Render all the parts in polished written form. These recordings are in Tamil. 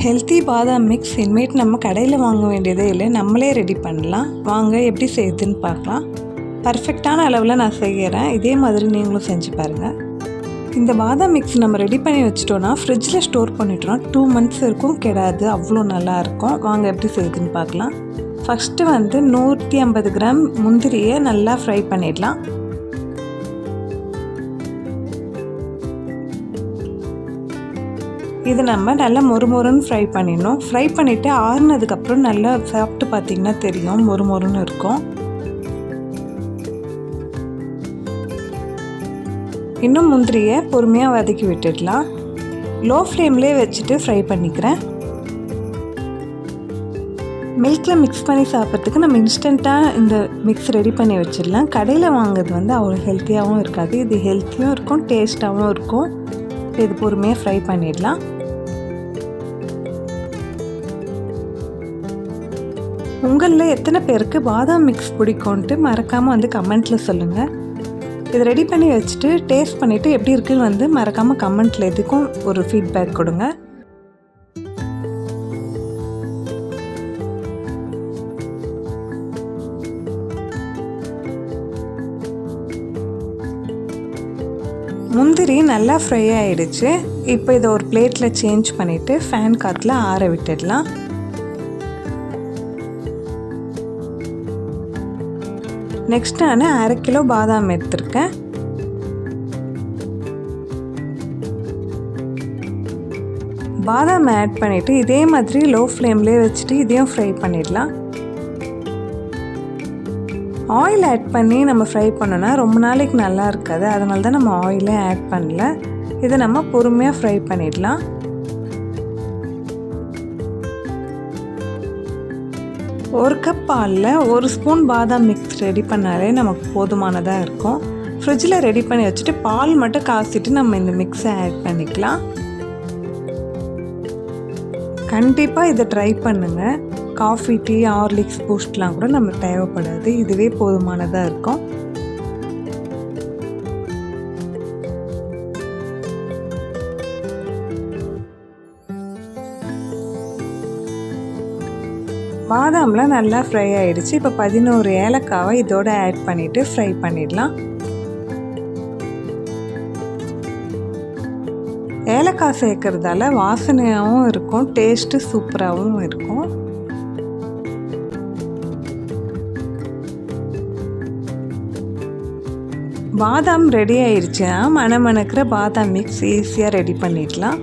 ஹெல்த்தி பாதாம் மிக்ஸ் இனிமேட்டு நம்ம கடையில் வாங்க வேண்டியதே இல்லை, நம்மளே ரெடி பண்ணலாம். வாங்க எப்படி செய்யுதுன்னு பார்க்கலாம். பர்ஃபெக்டான அளவில் நான் செய்கிறேன், இதே மாதிரி நீங்களும் செஞ்சு பாருங்கள். இந்த பாதாம் மிக்ஸ் நம்ம ரெடி பண்ணி வச்சிட்டோன்னா ஃப்ரிட்ஜில் ஸ்டோர் பண்ணிட்டோன்னா 2 months இருக்கும், கெடாது, அவ்வளோ நல்லாயிருக்கும். வாங்க எப்படி செய்யுதுன்னு பார்க்கலாம். ஃபஸ்ட்டு 150 கிராம் முந்திரியை நல்லா ஃப்ரை பண்ணிடலாம். இது நம்ம நல்லா மொறுமொறுன்னு ஃப்ரை பண்ணிடணும். ஃப்ரை பண்ணிவிட்டு ஆறுனதுக்கப்புறம் நல்லா சாப்பிட்டு பார்த்திங்கன்னா தெரியும், மொறுமொறுன்னு இருக்கும். இன்னும் முந்திரியை பொறுமையாக வதக்கி விட்டுடலாம். லோ ஃப்ளேம்லேயே வச்சுட்டு ஃப்ரை பண்ணிக்கிறேன். மில்கில் மிக்ஸ் பண்ணி சாப்பிட்றதுக்கு நம்ம இன்ஸ்டண்ட்டாக இந்த மிக்ஸ் ரெடி பண்ணி வச்சிடலாம். கடையில் வாங்குறது அவ்வளோ ஹெல்த்தியாகவும் இருக்காது, இது ஹெல்த்தியும் இருக்கும், டேஸ்ட்டாகவும் இருக்கும். இது பொறுமையாக ஃப்ரை பண்ணிடலாம். உங்களில் எத்தனை பேருக்கு பாதாம் மிக்ஸ் பிடிக்கும்ன்ட்டு மறக்காமல் கமெண்ட்டில் சொல்லுங்கள். இதை ரெடி பண்ணி வச்சுட்டு டேஸ்ட் பண்ணிவிட்டு எப்படி இருக்குன்னு மறக்காமல் கமெண்ட்டில் எதுக்கும் ஒரு ஃபீட்பேக் கொடுங்க. முந்திரி நல்லா ஃப்ரை ஆகிடுச்சு. இப்போ இதை ஒரு பிளேட்டில் சேஞ்ச் பண்ணிவிட்டு ஃபேன் காற்றுல ஆற விட்டுடலாம். நெக்ஸ்ட் நான் 1/2 கிலோ பாதாம் எடுத்திருக்கேன். பாதாம் ஆட் பண்ணிவிட்டு இதே மாதிரி லோ ஃப்ளேம்லேயே வச்சுட்டு இதையும் ஃப்ரை பண்ணிடலாம். ஆயில் ஆட் பண்ணி நம்ம ஃப்ரை பண்ணோன்னா ரொம்ப நாளைக்கு நல்லா இருக்காது, அதனால தான் நம்ம ஆயிலே ஆட் பண்ணல. இதை நம்ம பொறுமையாக ஃப்ரை பண்ணிடலாம். ஒரு கப் பாலில் 1 ஸ்பூன் பாதாம் மிக்ஸ் ரெடி பண்ணாலே நமக்கு போதுமானதாக இருக்கும். ஃப்ரிட்ஜில் ரெடி பண்ணி வச்சுட்டு பால் மட்டும் காய்ச்சிட்டு நம்ம இந்த மிக்ஸை ஆட் பண்ணிக்கலாம். கண்டிப்பாக இதை ட்ரை பண்ணுங்கள். காஃபி, டீ, ஹார்லிக்ஸ், பூஸ்ட்லாம் கூட நமக்கு தேவைப்படாது, இதுவே போதுமானதாக இருக்கும். பாதாம்லாம் நல்லா ஃப்ரை ஆகிடுச்சு. இப்போ 11 ஏலக்காவை இதோட ஆட் பண்ணிவிட்டு ஃப்ரை பண்ணிடலாம். ஏலக்காய் சேர்க்கறதால வாசனையாகவும் இருக்கும், டேஸ்ட்டு சூப்பராகவும் இருக்கும். பாதாம் ரெடி ஆயிடுச்சுன்னா மணக்கிற பாதாம் மிக்ஸ் ஈஸியாக ரெடி பண்ணிடலாம்.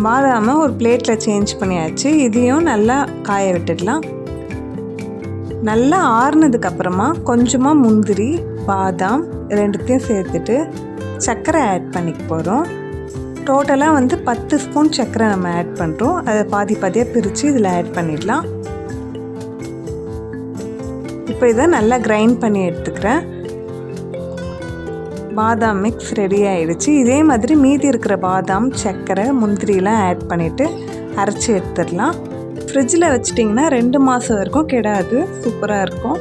பாதாமை ஒரு பிளேட்டில் சேஞ்ச் பண்ணியாச்சு. இதையும் நல்லா காய விட்டுடலாம். நல்லா ஆறுனதுக்கப்புறமா கொஞ்சமாக முந்திரி, பாதாம் ரெண்டுத்தையும் சேர்த்துட்டு சர்க்கரை ஆட் பண்ணிக்க போகிறோம். டோட்டலாக 10 ஸ்பூன் சர்க்கரை நம்ம ஆட் பண்ணுறோம். அதை பாதியாக பிரித்து இதில் ஆட் பண்ணிடலாம். இப்போ இதை நல்லா கிரைண்ட் பண்ணி எடுத்துக்கிறேன். பாதாம் மிக்ஸ் ரெடி ஆகிடுச்சு. இதே மாதிரி மீதி இருக்கிற பாதாம், சர்க்கரை, முந்திரிலாம் ஆட் பண்ணிவிட்டு அரைச்சி எடுத்துடலாம். ஃப்ரிட்ஜில் வச்சிட்டிங்கன்னா 2 மாதம் வரைக்கும் கெடாது, சூப்பராக இருக்கும்.